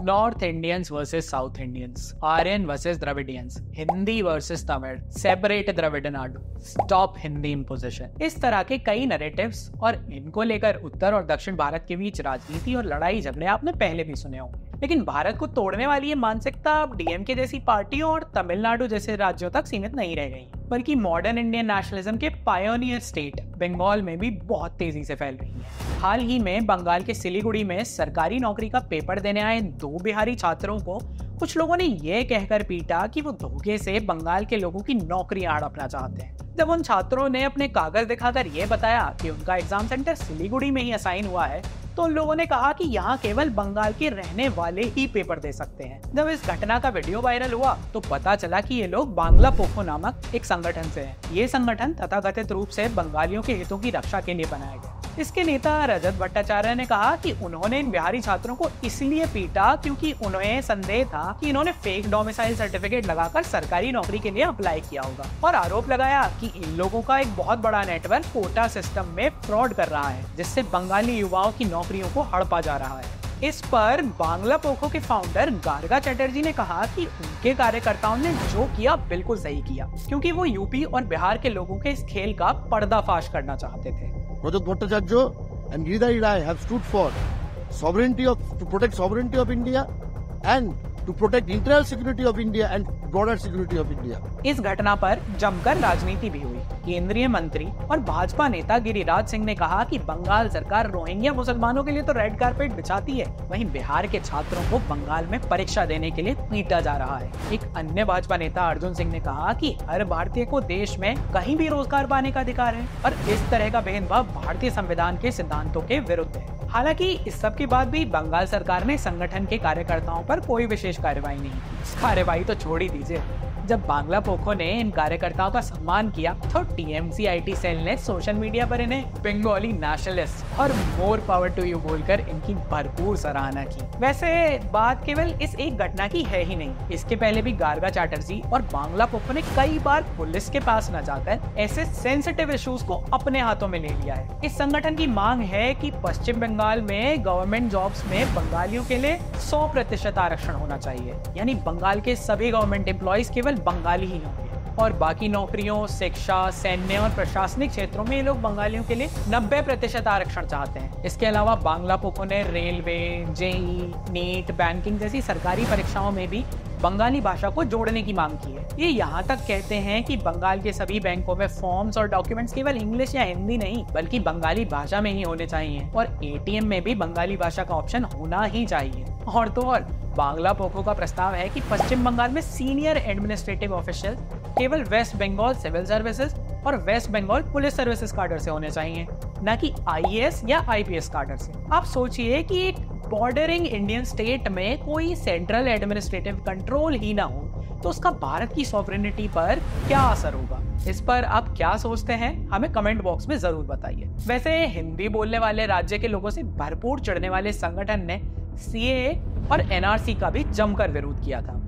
North Indians versus south Indians, Aryan versus Dravidians, Hindi versus Tamil, separate Dravidanadu, stop Hindi imposition. इस तरह के कई नैरेटिव्स और इनको लेकर उत्तर और दक्षिण भारत के बीच राजनीति और लड़ाई झगड़े आपने पहले भी सुने होंगे। लेकिन भारत को तोड़ने वाली ये मानसिकता अब डीएमके जैसी पार्टियों और तमिलनाडु जैसे राज्यों तक सीमित नहीं रह गई, बल्कि मॉडर्न इंडियन नेशनलिज्म के पायोनियर स्टेट बंगाल में भी बहुत तेजी से फैल रही है। हाल ही में बंगाल के सिलीगुड़ी में सरकारी नौकरी का पेपर देने आए 2 बिहारी छात्रों को कुछ लोगों ने ये कहकर पीटा कि वो धोखे से बंगाल के लोगों की नौकरियां हड़पना चाहते हैं। जब उन छात्रों ने अपने कागज दिखाकर ये बताया कि उनका एग्जाम सेंटर सिलीगुड़ी में ही असाइन हुआ है, तो उन लोगों ने कहा कि यहाँ केवल बंगाल के रहने वाले ही पेपर दे सकते हैं। जब इस घटना का वीडियो वायरल हुआ तो पता चला कि ये लोग बांग्ला पोखो नामक एक संगठन से हैं। ये संगठन तथाकथित रूप से बंगालियों के हितों की रक्षा के लिए बनाया गया। इसके नेता रजत भट्टाचार्य ने कहा कि उन्होंने इन बिहारी छात्रों को इसलिए पीटा क्योंकि उन्हें संदेह था कि इन्होंने फेक डोमिसाइल सर्टिफिकेट लगाकर सरकारी नौकरी के लिए अप्लाई किया होगा, और आरोप लगाया कि इन लोगों का एक बहुत बड़ा नेटवर्क कोटा सिस्टम में फ्रॉड कर रहा है, जिससे बंगाली युवाओं की नौकरियों को हड़पा जा रहा है। इस पर बांग्ला पोखो के फाउंडर गार्गा चटर्जी ने कहा कि उनके कार्यकर्ताओं ने जो किया बिल्कुल सही किया, क्योंकि वो यूपी और बिहार के लोगों के इस खेल का पर्दाफाश करना चाहते थे। Rajat Bhattacharya and Giridhar Rai have stood for to protect sovereignty of India and to protect internal security of India and broader security of India. इस घटना पर जमकर राजनीति भी हुई। केंद्रीय मंत्री और भाजपा नेता गिरिराज सिंह ने कहा कि बंगाल सरकार रोहिंग्या मुसलमानों के लिए तो रेड कारपेट बिछाती है, वहीं बिहार के छात्रों को बंगाल में परीक्षा देने के लिए पीटा जा रहा है। एक अन्य भाजपा नेता अर्जुन सिंह ने कहा कि हर भारतीय को देश में कहीं भी रोजगार पाने का अधिकार है और इस तरह का भेदभाव भारतीय संविधान के सिद्धांतों के विरुद्ध है। हालांकि इस सब के बाद भी बंगाल सरकार ने संगठन के कार्यकर्ताओं पर कोई विशेष कार्रवाई नहीं की। कार्रवाई तो छोड़ ही दीजिए, जब बांग्ला पोखो ने इन कार्यकर्ताओं का सम्मान किया तो टीएमसी आईटी सेल ने सोशल मीडिया पर इन्हें बंगाली नेशनलिस्ट और मोर पावर टू यू बोलकर इनकी भरपूर सराहना की। वैसे बात केवल इस एक घटना की है ही नहीं, इसके पहले भी गार्गा चैटर्जी और बांग्ला पोखो ने कई बार पुलिस के पास न जाकर ऐसे सेंसिटिव इश्यूज को अपने हाथों में ले लिया है। इस संगठन की मांग है कि पश्चिम बंगाल में गवर्नमेंट जॉब्स में बंगालियों के लिए 100% आरक्षण होना चाहिए, यानी बंगाल के सभी गवर्नमेंट एम्प्लॉइज केवल बंगाली ही होंगे और बाकी नौकरियों, शिक्षा, सैन्य और प्रशासनिक क्षेत्रों में ये लोग बंगालियों के लिए 90% आरक्षण चाहते हैं। इसके अलावा बांग्ला पोखो ने रेलवे, जेई, नीट, बैंकिंग जैसी सरकारी परीक्षाओं में भी बंगाली भाषा को जोड़ने की मांग की है। ये यहाँ तक कहते हैं कि बंगाल के सभी बैंकों में फॉर्म्स और डॉक्यूमेंट्स केवल इंग्लिश या हिंदी नहीं बल्कि बंगाली भाषा में ही होने चाहिए और एटीएम में भी बंगाली भाषा का ऑप्शन होना ही चाहिए। और तो और बांग्ला पोखो का प्रस्ताव है कि पश्चिम बंगाल में सीनियर एडमिनिस्ट्रेटिव ऑफिशियल केवल वेस्ट बंगाल सिविल सर्विसेज और West Bengal police services cadre से होने चाहिए, न कि आईएएस या आईपीएस कैडर से। आप सोचिए कि एक बॉर्डरिंग इंडियन स्टेट में कोई सेंट्रल एडमिनिस्ट्रेटिव कंट्रोल ही ना हो तो उसका भारत की सॉवरेनिटी पर क्या असर होगा। इस पर आप क्या सोचते हैं हमें कमेंट बॉक्स में जरूर बताइए। वैसे हिंदी बोलने वाले राज्य के लोगों से भरपूर चिढ़ने वाले संगठन ने सीएए और एनआरसी का भी जमकर विरोध किया था।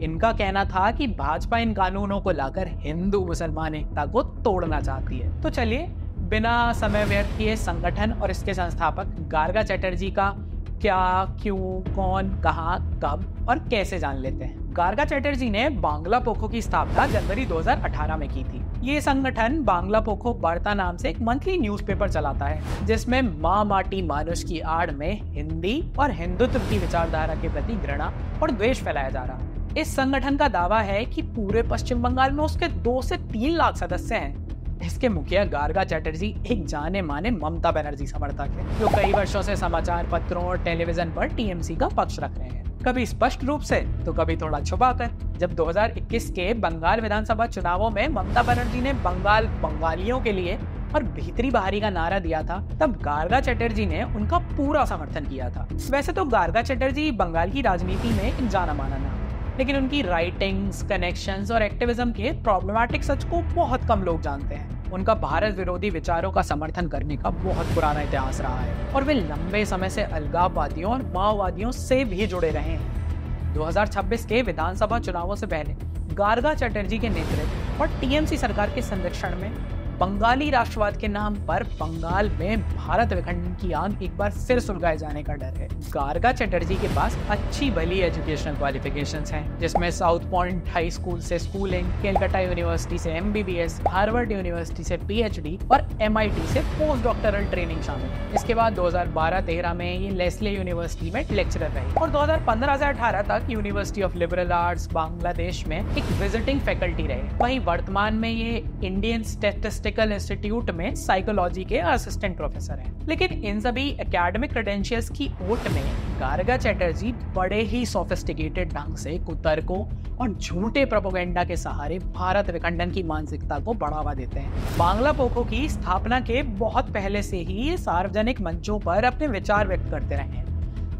इनका कहना था कि भाजपा इन कानूनों को लाकर हिंदू मुसलमान एकता को तोड़ना चाहती है। तो चलिए बिना समय व्यर्थ किए संगठन और इसके संस्थापक गार्गा चटर्जी का क्या, क्यों, कौन, कहां, कब और कैसे जान लेते हैं। गार्गा चटर्जी ने बांग्ला पोखो की स्थापना जनवरी 2018 में की थी। ये संगठन बांग्ला पोखो वार्ता नाम से एक मंथली न्यूज़पेपर चलाता है जिसमें माँ माटी मानुष की आड़ में हिंदी और हिंदुत्व की विचारधारा के प्रति घृणा और द्वेष फैलाया जा रहा है। इस संगठन का दावा है कि पूरे पश्चिम बंगाल में उसके 2 से 3 लाख सदस्य हैं। इसके मुखिया गार्गा चटर्जी एक जाने माने ममता बनर्जी समर्थक है जो कई वर्षों से समाचार पत्रों और टेलीविजन पर टीएमसी का पक्ष रख रहे हैं, कभी स्पष्ट रूप से तो कभी थोड़ा छुपाकर। जब 2021 के बंगाल विधानसभा चुनावों में ममता बनर्जी ने बंगाल बंगालियों के लिए और भीतरी बाहरी का नारा दिया था, तब गार्गा चटर्जी ने उनका पूरा समर्थन किया था। वैसे तो गार्गा चटर्जी बंगाल की राजनीति में एक जाना माना नाम, लेकिन उनकी राइटिंग्स, कनेक्शंस और एक्टिविज्म के प्रॉब्लमैटिक सच को बहुत कम लोग जानते हैं। उनका भारत विरोधी विचारों का समर्थन करने का बहुत पुराना इतिहास रहा है और वे लंबे समय से अलगाववादियों और माओवादियों से भी जुड़े रहे हैं। 2026 के विधानसभा चुनावों से पहले गार्गा चटर्जी के नेतृत्व और टीएमसी सरकार के संरक्षण में बंगाली राष्ट्रवाद के नाम पर बंगाल में भारत विखंडन की आग एक बार फिर सुलगाए जाने का डर है। गार्गा चटर्जी के पास अच्छी भली एजुकेशनल क्वालिफिकेशंस हैं, जिसमें साउथ पॉइंट हाई स्कूल से स्कूलिंग, कलकत्ता यूनिवर्सिटी से MBBS, हार्वर्ड यूनिवर्सिटी से PhD और MIT से पोस्ट डॉक्टरल ट्रेनिंग शामिल है। इसके बाद 2012-13 में ये लेस्ले यूनिवर्सिटी में लेक्चरर रही और 2015 से 18 तक university of liberal arts Bangladesh में एक विजिटिंग फैकल्टी रहे। वहीं वर्तमान में ये इंडियन स्टैटिस्टिकल इंस्टीट्यूट में साइकोलॉजी के असिस्टेंट प्रोफेसर हैं। लेकिन इन सभी एकेडमिक क्रेडेंशियल्स की ओट में गार्गा चटर्जी बड़े ही सोफिस्टिकेटेड ढंग से कुतर्कों और झूठे प्रोपेगेंडा के सहारे भारत विखंडन की मानसिकता को बढ़ावा देते हैं। बांग्ला पोखो की स्थापना के बहुत पहले से ही ये सार्वजनिक मंचों पर अपने विचार व्यक्त करते रहे हैं।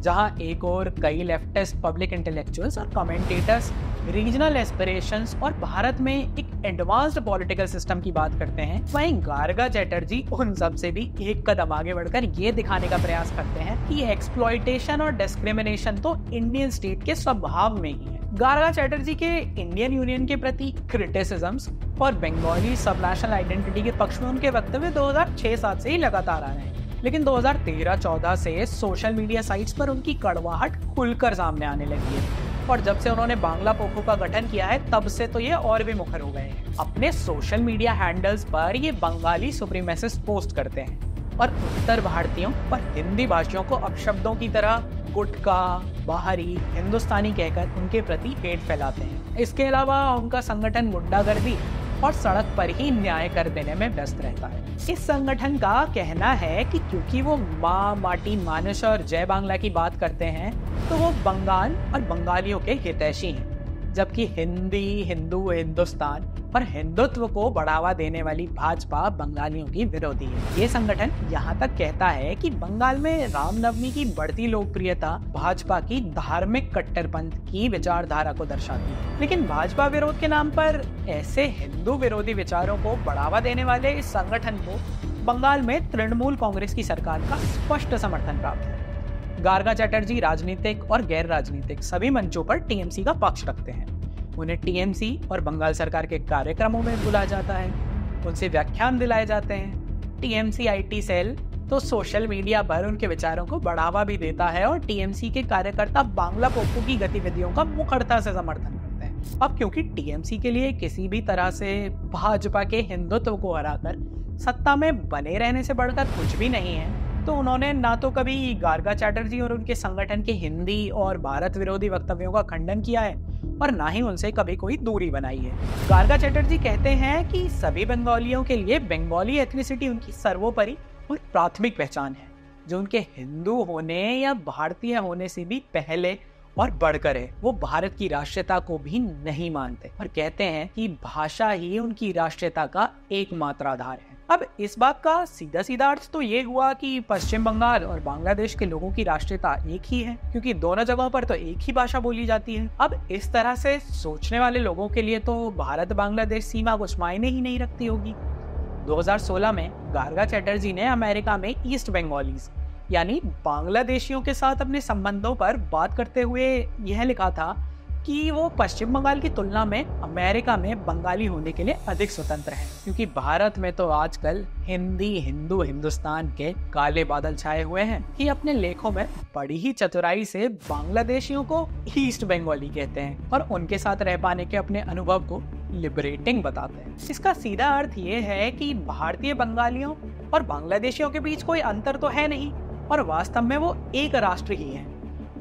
जहां एक और कई लेफ्टिस्ट पब्लिक इंटेलेक्चुअल्स और कमेंटेटर्स रीजनल एस्पिरेशंस और भारत में एक एडवांस्ड पॉलिटिकल सिस्टम की बात करते हैं, वहीं गार्गा चटर्जी उन सब से भी एक कदम आगे बढ़कर ये दिखाने का प्रयास करते हैं कि एक्सप्लॉइटेशन और डिस्क्रिमिनेशन तो इंडियन स्टेट के स्वभाव में ही है। गार्गा चटर्जी के इंडियन यूनियन के प्रति क्रिटिसिज्म्स और बंगाली सब नेशनल आइडेंटिटी के पक्ष में उनके वक्तव्य 2006-07 से ही लगातार आ रहे हैं। लेकिन 2013-14 से सोशल मीडिया साइट्स पर उनकी कड़वाहट खुलकर सामने आने लगी है और जब से उन्होंने बांग्ला पोखो का गठन किया है तब से तो ये और भी मुखर हो गए हैं। अपने सोशल मीडिया हैंडल्स पर ये बंगाली सुप्रीमेसिस्ट पोस्ट करते हैं और उत्तर भारतीयों और हिंदी भाषियों को अपशब्दों की तरह गुटका, बाहरी, हिंदुस्तानी कहकर उनके प्रति हेट फैलाते हैं। इसके अलावा उनका संगठन गुंडागर्दी और सड़क पर ही न्याय कर देने में व्यस्त रहता है। इस संगठन का कहना है कि क्योंकि वो माँ, माटी, मानस और जय बांग्ला की बात करते हैं तो वो बंगाल और बंगालियों के हितैषी हैं, जबकि हिंदी, हिंदू, हिंदुस्तान और हिंदुत्व को बढ़ावा देने वाली भाजपा बंगालियों की विरोधी है। ये संगठन यहाँ तक कहता है कि बंगाल में रामनवमी की बढ़ती लोकप्रियता भाजपा की धार्मिक कट्टरपंथ की विचारधारा को दर्शाती है। लेकिन भाजपा विरोध के नाम पर ऐसे हिंदू विरोधी विचारों को बढ़ावा देने वाले इस संगठन को बंगाल में तृणमूल कांग्रेस की सरकार का स्पष्ट समर्थन प्राप्त है। गार्गा चटर्जी राजनीतिक और गैर राजनीतिक सभी मंचों पर टीएमसी का पक्ष रखते हैं। उन्हें टीएमसी और बंगाल सरकार के कार्यक्रमों में बुलाया जाता है, उनसे व्याख्यान दिलाए जाते हैं। टीएमसी IT सेल तो सोशल मीडिया पर उनके विचारों को बढ़ावा भी देता है और टीएमसी के कार्यकर्ता बांग्ला पोखो की गतिविधियों का मुखरता से समर्थन करते हैं। अब क्योंकि टीएमसी के लिए किसी भी तरह से भाजपा के हिंदुत्व को हराकर सत्ता में बने रहने से बढ़कर कुछ भी नहीं है, तो उन्होंने ना तो कभी गार्गा चटर्जी और उनके संगठन के हिंदी और भारत विरोधी वक्तव्यों का खंडन किया है और ना ही उनसे कभी कोई दूरी बनाई है। गार्गा चटर्जी कहते हैं कि सभी बंगालियों के लिए बंगाली एथनिसिटी उनकी सर्वोपरि और प्राथमिक पहचान है, जो उनके हिंदू होने या भारतीय होने से भी पहले और बढ़कर है। वो भारत की राष्ट्रीयता को भी नहीं मानते और कहते हैं कि भाषा ही उनकी राष्ट्रीयता का एकमात्र आधार है। अब इस बात का सीधा सीधा अर्थ तो ये हुआ कि पश्चिम बंगाल और बांग्लादेश के लोगों की राष्ट्रीयता एक ही है, क्योंकि दोनों जगहों पर तो एक ही भाषा बोली जाती है। अब इस तरह से सोचने वाले लोगों के लिए तो भारत बांग्लादेश सीमा कुछ मायने ही नहीं रखती होगी। 2016 में गार्गा चटर्जी ने अमेरिका में ईस्ट बंगालीज यानी बांग्लादेशियों के साथ अपने संबंधों पर बात करते हुए यह लिखा था कि वो पश्चिम बंगाल की तुलना में अमेरिका में बंगाली होने के लिए अधिक स्वतंत्र हैं, क्योंकि भारत में तो आजकल हिंदी, हिंदू, हिंदुस्तान के काले बादल छाए हुए हैं। कि अपने लेखों में बड़ी ही चतुराई से बांग्लादेशियों को ईस्ट बंगाली कहते हैं और उनके साथ रह पाने के अपने अनुभव को लिबरेटिंग बताते हैं। इसका सीधा अर्थ ये है कि भारतीय बंगालियों और बांग्लादेशियों के बीच कोई अंतर तो है नहीं और वास्तव में वो एक राष्ट्र ही है।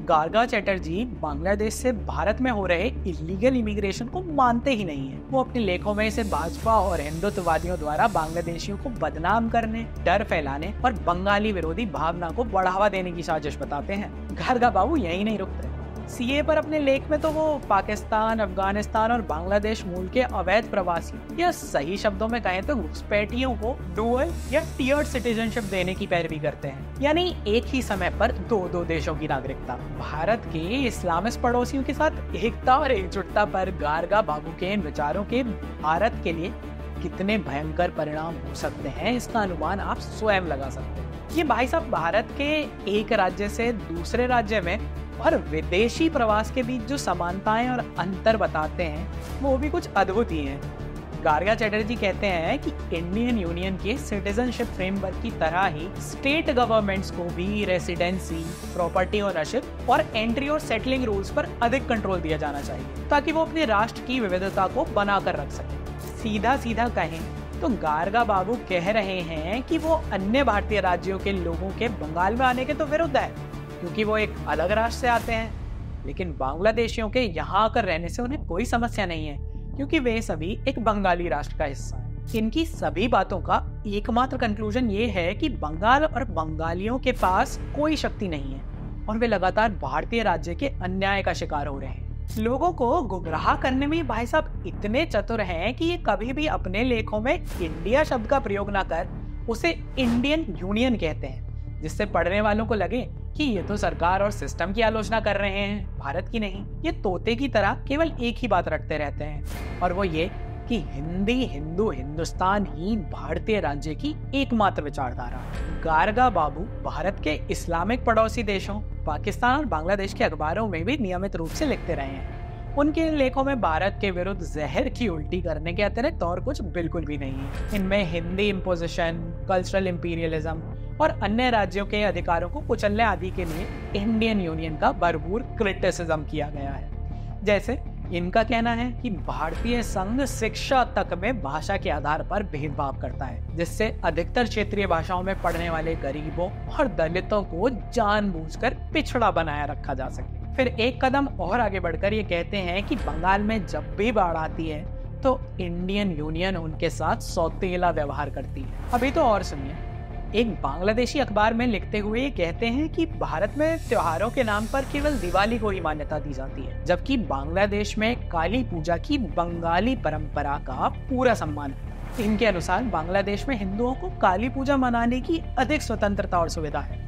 गार्गा चटर्जी बांग्लादेश से भारत में हो रहे इलीगल इमिग्रेशन को मानते ही नहीं है। वो अपने लेखों में इसे भाजपा और हिंदुत्ववादियों द्वारा बांग्लादेशियों को बदनाम करने, डर फैलाने और बंगाली विरोधी भावना को बढ़ावा देने की साजिश बताते हैं। गार्गा बाबू यही नहीं रुकते। सीए पर अपने लेख में तो वो पाकिस्तान, अफगानिस्तान और बांग्लादेश मूल के अवैध प्रवासी या सही शब्दों में कहें तो घुसपैठियों को डुअल या टियर्ड सिटीजनशिप देने की पैरवी करते हैं, यानी एक ही समय पर दो देशों की नागरिकता। भारत के इस्लामिस्ट पड़ोसियों के साथ एकता और एकजुटता पर गार्गा बाबू के इन विचारों के भारत के लिए कितने भयंकर परिणाम हो सकते हैं, इसका अनुमान आप स्वयं लगा सकते हैं। ये भाई साहब भारत के एक राज्य से दूसरे राज्य में और विदेशी प्रवास के बीच जो समानताएं और अंतर बताते हैं वो भी कुछ अद्भुत ही हैं। गार्गा चैटर्जी कहते हैं कि इंडियन यूनियन के सिटीजनशिप फ्रेमवर्क की तरह ही स्टेट गवर्नमेंट्स को भी रेसिडेंसी, प्रॉपर्टी ओनरशिप और एंट्री और सेटलिंग रूल्स पर अधिक कंट्रोल दिया जाना चाहिए ताकि वो अपने राष्ट्र की विविधता को बनाकर रख सके। सीधा सीधा कहें तो गार्गा बाबू कह रहे हैं कि वो अन्य भारतीय राज्यों के लोगों के बंगाल में आने के तो विरुद्ध है, क्योंकि वो एक अलग राष्ट्र से आते हैं, लेकिन बांग्लादेशियों के यहाँ आकर रहने से उन्हें कोई समस्या नहीं है, क्योंकि वे सभी एक बंगाली राष्ट्र का हिस्सा हैं। इनकी सभी बातों का एकमात्र कंक्लूजन ये है कि बंगाल और बंगालियों के पास कोई शक्ति नहीं है और वे लगातार भारतीय राज्य के अन्याय का शिकार हो रहे हैं। लोगों को गुमराह करने में भाई साहब इतने चतुर हैं कि ये कभी भी अपने लेखों में इंडिया शब्द का प्रयोग ना कर उसे इंडियन यूनियन कहते हैं, जिससे पढ़ने वालों को लगे कि ये तो सरकार और सिस्टम की आलोचना कर रहे हैं, भारत की नहीं। ये तोते की तरह केवल एक ही बात रटते रहते हैं, और वो ये कि हिंदी, हिंदू, हिंदुस्तान ही भारतीय राज्य की एकमात्र विचारधारा है। गार्गा बाबू भारत के इस्लामिक पड़ोसी देशों पाकिस्तान और बांग्लादेश के अखबारों में भी नियमित रूप से लिखते रहे हैं। उनके लेखों में भारत के विरुद्ध जहर की उल्टी करने के अतिरिक्त और कुछ बिल्कुल भी नहीं है। इनमें हिंदी इम्पोजिशन, कल्चरल इंपीरियलिज्म और अन्य राज्यों के अधिकारों को कुचलने आदि के लिए इंडियन यूनियन का भरपूर क्रिटिसिज्म किया गया है। जैसे इनका कहना है कि भारतीय संघ शिक्षा तक में भाषा के आधार पर भेदभाव करता है, जिससे अधिकतर क्षेत्रीय भाषाओं में पढ़ने वाले गरीबों और दलितों को जानबूझकर पिछड़ा बनाया रखा जा सके। फिर एक कदम और आगे बढ़कर ये कहते हैं कि बंगाल में जब भी बाढ़ आती है तो इंडियन यूनियन उनके साथ सौतेला व्यवहार करती है। अभी तो और सुनिए, एक बांग्लादेशी अखबार में लिखते हुए ये कहते हैं कि भारत में त्योहारों के नाम पर केवल दिवाली को ही मान्यता दी जाती है, जबकि बांग्लादेश में काली पूजा की बंगाली परंपरा का पूरा सम्मान है। इनके अनुसार बांग्लादेश में हिंदुओं को काली पूजा मनाने की अधिक स्वतंत्रता और सुविधा है।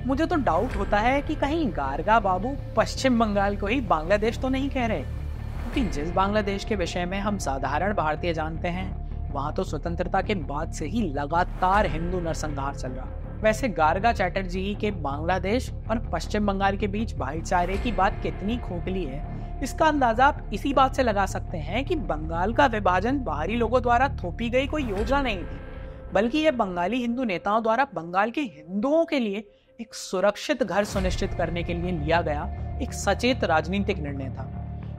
मुझे तो डाउट होता है कि कहीं गार्गा बाबू पश्चिम बंगाल को ही बांग्लादेश तो नहीं कह रहे, क्योंकि जिस बांग्लादेश के विषय में हम साधारण भारतीय जानते हैं, वहां तो स्वतंत्रता के बाद से ही लगातार हिंदू नरसंहार चल रहा। वैसे गार्गा चैटर्जी के बांग्लादेश और पश्चिम बंगाल के बीच भाईचारे की बात कितनी खोखली है, इसका अंदाजा आप इसी बात से लगा सकते हैं कि बंगाल का विभाजन बाहरी लोगों द्वारा थोपी गई कोई योजना नहीं थी, बल्कि यह बंगाली हिंदू नेताओं द्वारा बंगाल के हिंदुओं के लिए एक सुरक्षित घर सुनिश्चित करने के लिए लिया गया एक सचेत राजनीतिक निर्णय था।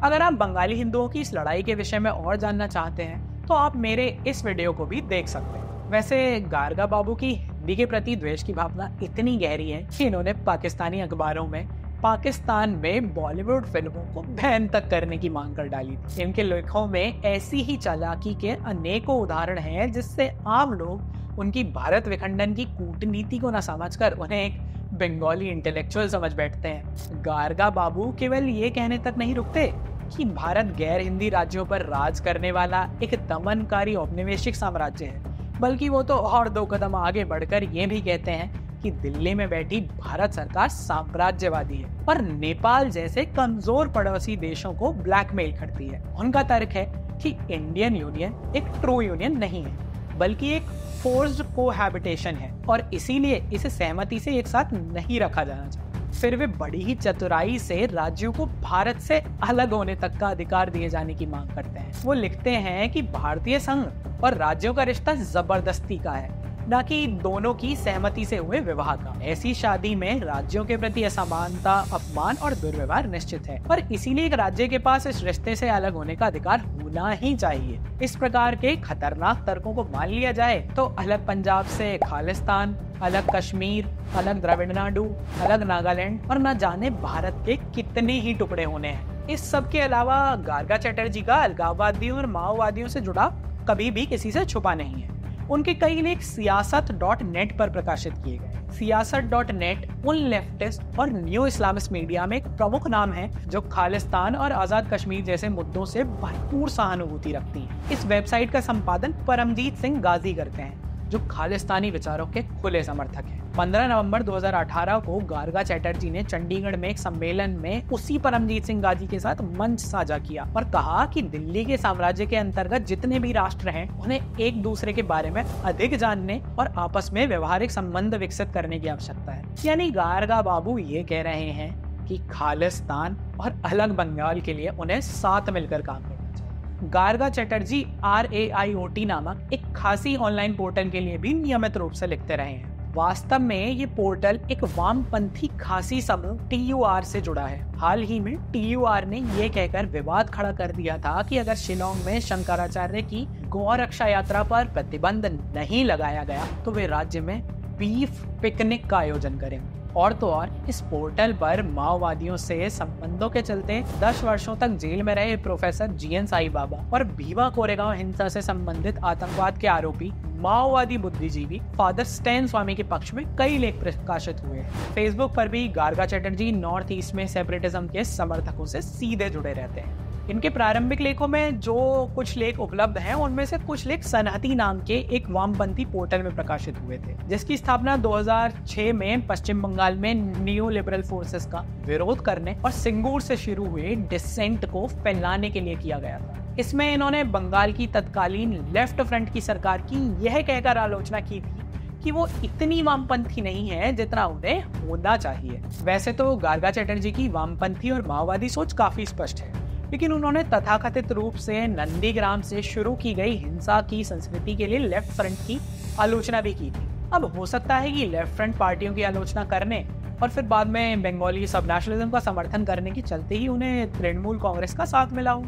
अगर आप बंगाली हिंदुओं की इस लड़ाई के विषय में और जानना चाहते हैं तो आप मेरे इस वीडियो को भी देख सकते हैं। वैसे गार्गा बाबू की हिंदी के प्रति द्वेष की भावना इतनी गहरी है कि इन्होंने पाकिस्तानी अखबारों में पाकिस्तान में बॉलीवुड फिल्मों को बैन तक करने की मांग कर डाली थी। इनके लेखों में ऐसी ही चालाकी के अनेकों उदाहरण हैं, जिससे आम लोग उनकी भारत विखंडन की कूटनीति को न समझकर उन्हें एक बंगाली इंटेलेक्चुअल समझ बैठते हैं। गार्गा बाबू केवल ये कहने तक नहीं रुकते कि भारत गैर हिंदी राज्यों पर राज करने वाला एक दमनकारी औपनिवेशिक साम्राज्य है, बल्कि वो तो और दो कदम आगे बढ़कर ये भी कहते हैं कि दिल्ली में बैठी भारत सरकार साम्राज्यवादी है और नेपाल जैसे कमजोर पड़ोसी देशों को ब्लैकमेल करती है। उनका तर्क है कि इंडियन यूनियन एक ट्रू यूनियन नहीं है, बल्कि एक फोर्स्ड कोहैबिटेशन है और इसीलिए इसे सहमति से एक साथ नहीं रखा जाना चाहिए। फिर वे बड़ी ही चतुराई से राज्यों को भारत से अलग होने तक का अधिकार दिए जाने की मांग करते हैं। वो लिखते हैं कि भारतीय संघ और राज्यों का रिश्ता जबरदस्ती का है, न कि दोनों की सहमति से हुए विवाह का। ऐसी शादी में राज्यों के प्रति असमानता, अपमान और दुर्व्यवहार निश्चित है और इसीलिए एक राज्य के पास इस रिश्ते से अलग होने का अधिकार होना ही चाहिए। इस प्रकार के खतरनाक तर्कों को मान लिया जाए तो अलग पंजाब से खालिस्तान, अलग कश्मीर, अलग द्रविड़नाडु, अलग नागालैंड और न जाने भारत के कितने ही टुकड़े होने हैं। इस सब के अलावा गार्गा चैटर्जी का अलगाववादियों और माओवादियों से जुड़ा कभी भी किसी से छुपा नहीं है। उनके कई लेख सियासत.नेट पर प्रकाशित किए गए। सियासत.नेट उन लेफ्टिस्ट और न्यू इस्लामिस्ट मीडिया में एक प्रमुख नाम है जो खालिस्तान और आजाद कश्मीर जैसे मुद्दों से भरपूर सहानुभूति रखती हैं। इस वेबसाइट का संपादन परमजीत सिंह गाजी करते हैं, जो खालिस्तानी विचारों के खुले समर्थक हैं। 15 नवंबर 2018 को गार्गा चैटर्जी ने चंडीगढ़ में एक सम्मेलन में उसी परमजीत सिंह गाजी के साथ मंच साझा किया और कहा कि दिल्ली के साम्राज्य के अंतर्गत जितने भी राष्ट्र हैं, उन्हें एक दूसरे के बारे में अधिक जानने और आपस में व्यवहारिक संबंध विकसित करने की आवश्यकता है। यानी गार्गा बाबू ये कह रहे हैं कि खालिस्तान और अलग बंगाल के लिए उन्हें साथ मिलकर काम करना चाहिए। गार्गा चटर्जी RAIOT नामक एक खासी ऑनलाइन पोर्टल के लिए भी नियमित रूप से लिखते रहे हैं। वास्तव में ये पोर्टल एक वामपंथी खासी समूह TUR से जुड़ा है। हाल ही में TUR ने ये कहकर विवाद खड़ा कर दिया था कि अगर शिलोंग में शंकराचार्य की गौरक्षा यात्रा पर प्रतिबंध नहीं लगाया गया तो वे राज्य में बीफ पिकनिक का आयोजन करेंगे। और तो और इस पोर्टल पर माओवादियों से संबंधों के चलते 10 वर्षों तक जेल में रहे प्रोफेसर GN साई बाबा और भीमा कोरेगांव हिंसा से संबंधित आतंकवाद के आरोपी माओवादी बुद्धिजीवी फादर स्टैन स्वामी के पक्ष में कई लेख प्रकाशित हुए हैं। फेसबुक पर भी गार्गा चटर्जी नॉर्थ ईस्ट में सेपरेटिज्म के समर्थकों से सीधे जुड़े रहते हैं। इनके प्रारंभिक लेखों में जो कुछ लेख उपलब्ध हैं उनमें से कुछ लेख सनहती नाम के एक वामपंथी पोर्टल में प्रकाशित हुए थे, जिसकी स्थापना 2006 में पश्चिम बंगाल में न्यू लिबरल फोर्सेस का विरोध करने और सिंगूर से शुरू हुए डिसेंट को फैलाने के लिए किया गया था। इसमें इन्होंने बंगाल की तत्कालीन लेफ्ट फ्रंट की सरकार की यह कहकर आलोचना की थी कि वो इतनी वामपंथी नहीं है जितना उन्हें होना चाहिए। वैसे तो गार्गा चटर्जी की वामपंथी और माओवादी सोच काफी स्पष्ट है, लेकिन उन्होंने तथाकथित रूप से नंदीग्राम से शुरू की गई हिंसा की संस्कृति के लिए लेफ्ट फ्रंट की आलोचना भी की थी। अब हो सकता है कि लेफ्ट फ्रंट पार्टियों की आलोचना करने और फिर बाद में बंगाली सब नेशनलिज्म का समर्थन करने के चलते ही उन्हें तृणमूल कांग्रेस का साथ मिला हो,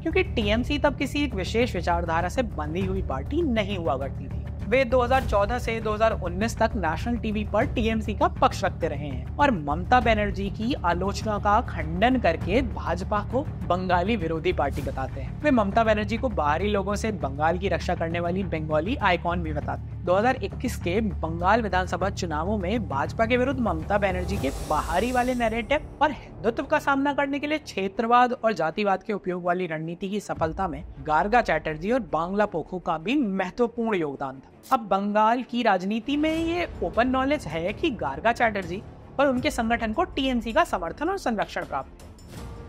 क्योंकि TMC तब किसी एक विशेष विचारधारा से बंधी हुई पार्टी नहीं हुआ करती थी। वे 2014 से 2019 तक नेशनल टीवी पर TMC का पक्ष रखते रहे हैं और ममता बनर्जी की आलोचना का खंडन करके भाजपा को बंगाली विरोधी पार्टी बताते हैं। वे ममता बनर्जी को बाहरी लोगों से बंगाल की रक्षा करने वाली बंगाली आइकॉन भी बताते हैं। 2021 के बंगाल विधानसभा चुनावों में भाजपा के विरुद्ध ममता बनर्जी के बाहरी वाले नैरेटिव और हिंदुत्व का सामना करने के लिए क्षेत्रवाद और जातिवाद के उपयोग वाली रणनीति की सफलता में गार्गा चटर्जी और बांग्ला पोखो का भी महत्वपूर्ण योगदान था। अब बंगाल की राजनीति में ये ओपन नॉलेज है कि गार्गा चटर्जी और उनके संगठन को TMC का समर्थन और संरक्षण प्राप्त है।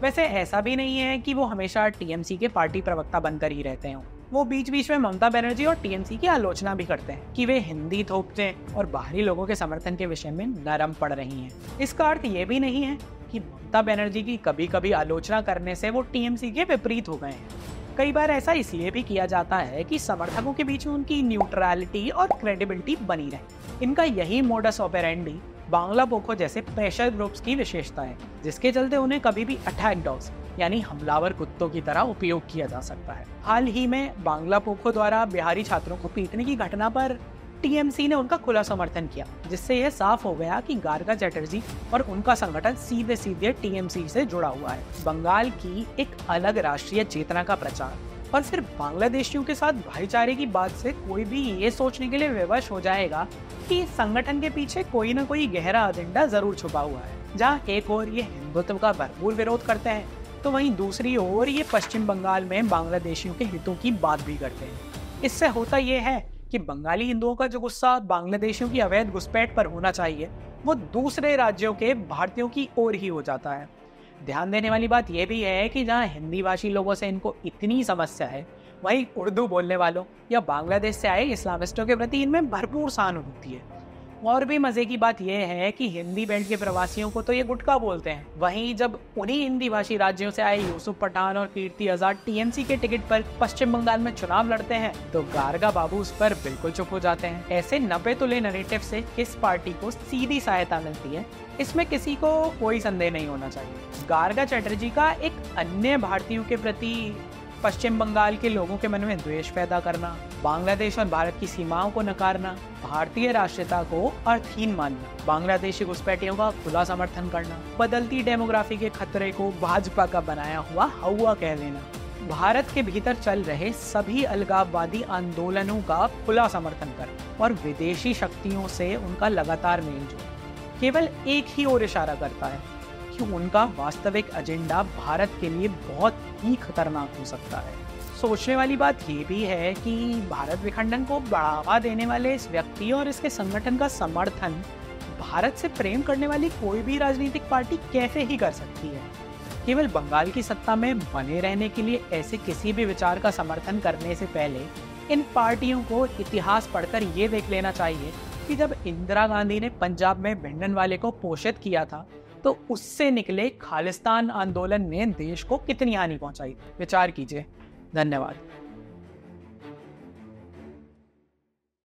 वैसे ऐसा भी नहीं है कि वो हमेशा TMC के पार्टी प्रवक्ता बनकर ही रहते हैं। वो बीच बीच में ममता बनर्जी और TMC की आलोचना भी करते हैं कि वे हिंदी थोपते और बाहरी लोगों के समर्थन के विषय में नरम पड़ रही हैं। इसका अर्थ ये भी नहीं है कि ममता बनर्जी की कभी कभी आलोचना करने से वो TMC के विपरीत हो गए हैं। कई बार ऐसा इसलिए भी किया जाता है कि समर्थकों के बीच में उनकी न्यूट्रलिटी और क्रेडिबिलिटी बनी रहे। इनका यही मोडस ऑपरेंडी बांग्ला पोखो जैसे प्रेशर ग्रुप्स की विशेषता है, जिसके चलते उन्हें कभी भी अटैक डॉग्स यानी हमलावर कुत्तों की तरह उपयोग किया जा सकता है। हाल ही में बांग्ला पोखो द्वारा बिहारी छात्रों को पीटने की घटना पर TMC ने उनका खुला समर्थन किया, जिससे यह साफ हो गया कि गार्गा चटर्जी और उनका संगठन सीधे सीधे TMC से जुड़ा हुआ है। बंगाल की एक अलग राष्ट्रीय चेतना का प्रचार और फिर बांग्लादेशियों के साथ भाईचारे की बात से कोई भी ये सोचने के लिए विवश हो जाएगा कि इस संगठन के पीछे कोई न कोई गहरा एजेंडा जरूर छुपा हुआ है। जहाँ एक ओर ये हिंदुत्व का भरपूर विरोध करते हैं तो वहीं दूसरी ओर ये पश्चिम बंगाल में बांग्लादेशियों के हितों की बात भी करते हैं। इससे होता यह है कि बंगाली हिंदुओं का जो गुस्सा बांग्लादेशियों की अवैध घुसपैठ पर होना चाहिए वो दूसरे राज्यों के भारतीयों की ओर ही हो जाता है। ध्यान देने वाली बात यह भी है कि जहां हिंदी भाषी लोगों से इनको इतनी समस्या है, वहीं उर्दू बोलने वालों या बांग्लादेश से आए इस्लामिस्टों के प्रति इनमें भरपूर सहानुभूति है। और भी मजे की बात यह है कि हिंदी बेल्ट के प्रवासियों को तो ये गुटखा बोलते हैं, वहीं जब उन्हीं हिंदी भाषी राज्यों से आए यूसुफ पठान और कीर्ति आजाद TMC के टिकट पर पश्चिम बंगाल में चुनाव लड़ते हैं तो गार्गा बाबू उस पर बिल्कुल चुप हो जाते हैं। ऐसे नपे तुले नैरेटिव से किस पार्टी को सीधी सहायता मिलती है, इसमें किसी को कोई संदेह नहीं होना चाहिए। गार्गा चटर्जी का एक अन्य भारतीयों के प्रति पश्चिम बंगाल के लोगों के मन में द्वेष पैदा करना, बांग्लादेश और भारत की सीमाओं को नकारना, भारतीय राष्ट्रीयता को अर्थहीन मानना, बांग्लादेशी घुसपैठियों का खुला समर्थन करना, बदलती डेमोग्राफी के खतरे को भाजपा का बनाया हुआ हवा कह देना, भारत के भीतर चल रहे सभी अलगाववादी आंदोलनों का खुला समर्थन करना और विदेशी शक्तियों से उनका लगातार मेलजोल केवल एक ही ओर इशारा करता है कि उनका वास्तविक एजेंडा भारत के लिए बहुत ही खतरनाक हो सकता है। सोचने वाली बात ये भी है कि भारत विखंडन को बढ़ावा देने वाले इस व्यक्ति और इसके संगठन का समर्थन भारत से प्रेम करने वाली कोई भी राजनीतिक पार्टी कैसे ही कर सकती है। केवल बंगाल की सत्ता में बने रहने के लिए ऐसे किसी भी विचार का समर्थन करने से पहले इन पार्टियों को इतिहास पढ़कर ये देख लेना चाहिए कि जब इंदिरा गांधी ने पंजाब में भिंडरनवाले को पोषित किया था तो उससे निकले खालिस्तान आंदोलन ने देश को कितनी हानि पहुंचाई। विचार कीजिए, धन्यवाद।